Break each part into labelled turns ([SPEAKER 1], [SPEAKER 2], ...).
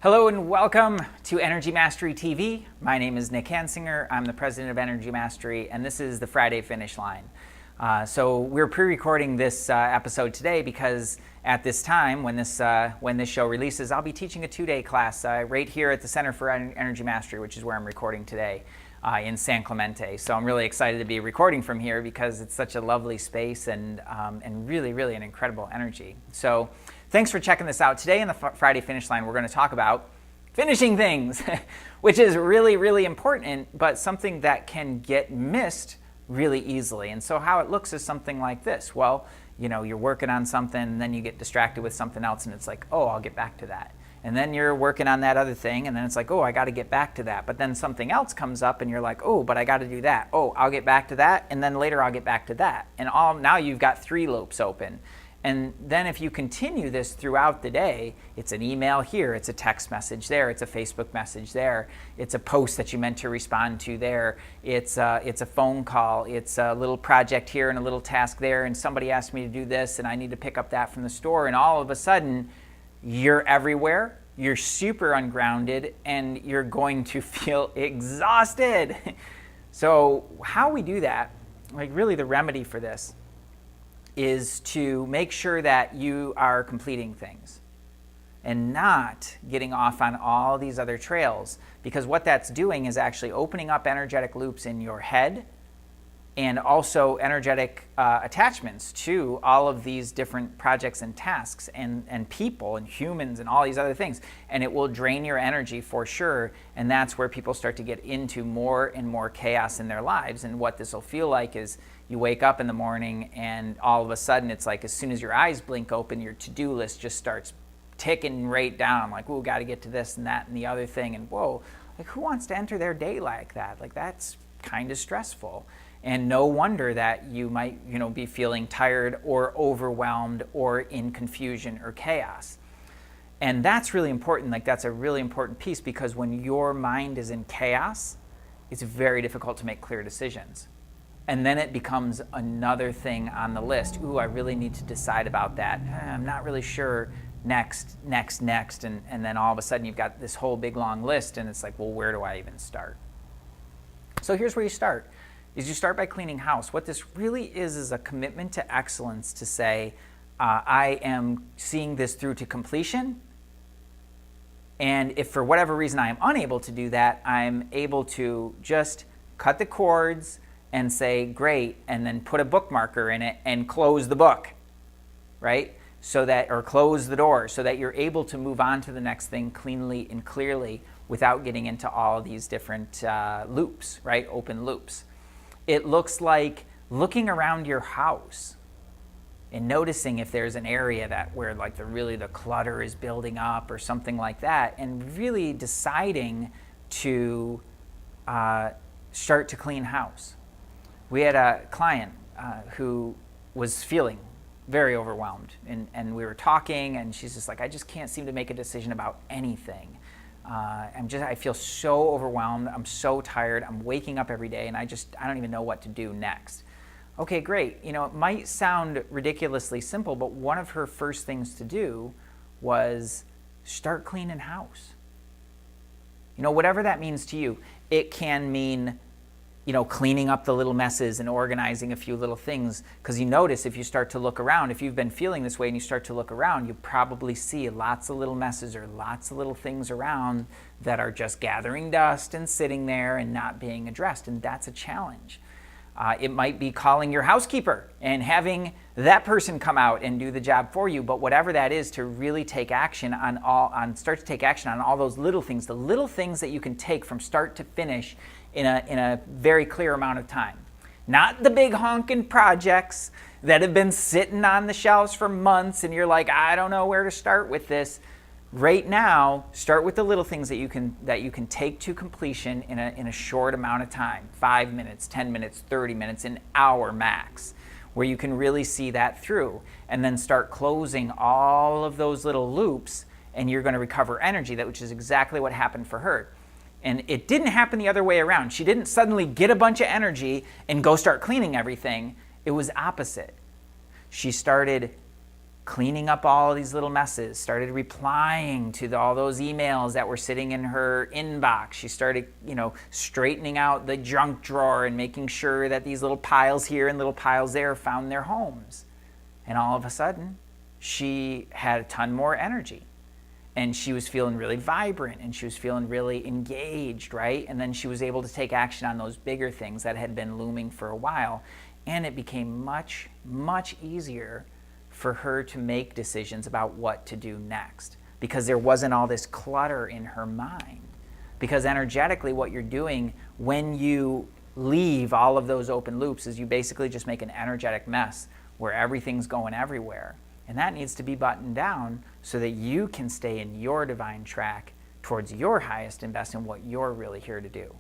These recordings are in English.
[SPEAKER 1] Hello and welcome to Energy Mastery TV. My name is Nick Hansinger. I'm the president of Energy Mastery, and this is the Friday Finish Line. So we're pre-recording this episode today because at this time, when this show releases, I'll be teaching a 2-day class right here at the Center for Energy Mastery, which is where I'm recording today in San Clemente. So I'm really excited to be recording from here because it's such a lovely space and really an incredible energy. So thanks for checking this out. Today in the Friday Finish Line, we're going to talk about finishing things, which is really important, but something that can get missed really easily. And so how it looks is something like this. Well, you know, you're working on something, and then you get distracted with something else, and it's like, oh, I'll get back to that. And then you're working on that other thing, and then it's like, oh, I got to get back to that. But then something else comes up, and you're like, oh, but I got to do that. Oh, I'll get back to that, and then later I'll get back to that. And now you've got 3 loops open. And then if you continue this throughout the day, it's an email here, it's a text message there, it's a Facebook message there, it's a post that you meant to respond to there, it's a phone call, it's a little project here and a little task there, and somebody asked me to do this and I need to pick up that from the store, and all of a sudden you're everywhere, you're super ungrounded, and you're going to feel exhausted. So how we do that, like really the remedy for this, is to make sure that you are completing things and not getting off on all these other trails, because what that's doing is actually opening up energetic loops in your head and also energetic attachments to all of these different projects and tasks and people and humans and all these other things, and it will drain your energy for sure. And that's where people start to get into more and more chaos in their lives. And what this will feel like is you wake up in the morning and all of a sudden it's like as soon as your eyes blink open, your to-do list just starts ticking right down, like, oh, got to get to this and that and the other thing, and whoa, like who wants to enter their day like that? Like that's kind of stressful. And no wonder that you might, be feeling tired or overwhelmed or in confusion or chaos. And that's really important. Like that's a really important piece, because when your mind is in chaos, it's very difficult to make clear decisions. And then it becomes another thing on the list. Ooh, I really need to decide about that. I'm not really sure. Next. And then all of a sudden you've got this whole big long list, and it's like, well, where do I even start? So here's where you start. Is you start by cleaning house. What this really is a commitment to excellence, to say, I am seeing this through to completion. And if for whatever reason I am unable to do that, I'm able to just cut the cords and say, great, and then put a bookmarker in it and close the book, right? Or close the door, so that you're able to move on to the next thing cleanly and clearly without getting into all these different loops, right? Open loops. It looks like looking around your house and noticing if there's an area where like the clutter is building up or something like that, and really deciding to start to clean house. We had a client who was feeling very overwhelmed, and we were talking, and she's just like, I just can't seem to make a decision about anything. I feel so overwhelmed. I'm so tired. I'm waking up every day, and I don't even know what to do next. Okay, great. It might sound ridiculously simple, but one of her first things to do was start cleaning house. Whatever that means to you. It can mean cleaning up the little messes and organizing a few little things, because you notice if you start to look around, if you've been feeling this way and you start to look around, you probably see lots of little messes or lots of little things around that are just gathering dust and sitting there and not being addressed, and that's a challenge. It might be calling your housekeeper and having that person come out and do the job for you, but whatever that is, to really take action start to take action on all those little things, the little things that you can take from start to finish in a very clear amount of time. Not the big honking projects that have been sitting on the shelves for months and you're like, I don't know where to start with this. Right now, start with the little things that you can take to completion in a short amount of time. 5 minutes, 10 minutes, 30 minutes, an hour max, where you can really see that through. And then start closing all of those little loops, and you're going to recover energy, which is exactly what happened for her. And it didn't happen the other way around. She didn't suddenly get a bunch of energy and go start cleaning everything. It was opposite. She started cleaning up all these little messes, started replying to all those emails that were sitting in her inbox. She started, straightening out the junk drawer and making sure that these little piles here and little piles there found their homes. And all of a sudden, she had a ton more energy. And she was feeling really vibrant, and she was feeling really engaged, right? And then she was able to take action on those bigger things that had been looming for a while. And it became much, much easier for her to make decisions about what to do next, because there wasn't all this clutter in her mind. Because energetically, what you're doing when you leave all of those open loops is you basically just make an energetic mess where everything's going everywhere. And that needs to be buttoned down so that you can stay in your divine track towards your highest and best and what you're really here to do,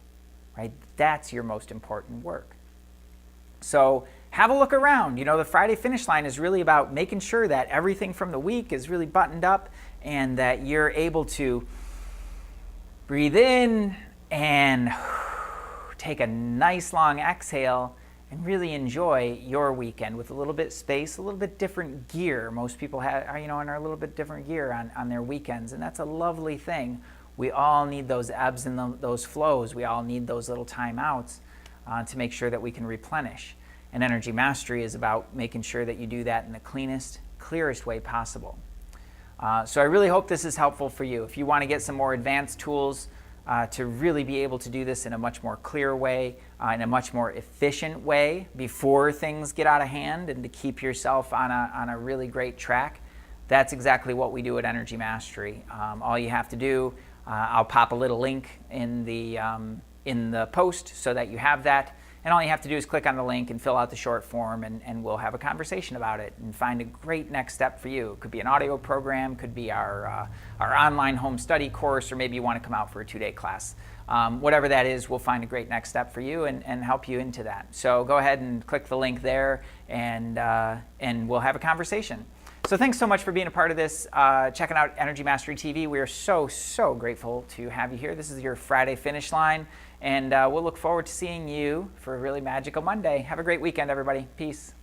[SPEAKER 1] right? That's your most important work. So have a look around. The Friday finish line is really about making sure that everything from the week is really buttoned up and that you're able to breathe in and take a nice long exhale and really enjoy your weekend with a little bit space, a little bit different gear. Most people are a little bit different gear on their weekends, and that's a lovely thing. We all need those ebbs and those flows. We all need those little timeouts to make sure that we can replenish. And Energy Mastery is about making sure that you do that in the cleanest, clearest way possible. So I really hope this is helpful for you. If you want to get some more advanced tools to really be able to do this in a much more clear way, in a much more efficient way before things get out of hand, and to keep yourself on a really great track, that's exactly what we do at Energy Mastery. All you have to do, I'll pop a little link in the post so that you have that. And all you have to do is click on the link and fill out the short form, and we'll have a conversation about it and find a great next step for you. It could be an audio program, could be our online home study course, or maybe you want to come out for a 2-day class. Whatever that is, we'll find a great next step for you and help you into that. So go ahead and click the link there, and we'll have a conversation. So thanks so much for being a part of this, checking out Energy Mastery TV. We are so, so grateful to have you here. This is your Friday finish line, and we'll look forward to seeing you for a really magical Monday. Have a great weekend, everybody. Peace.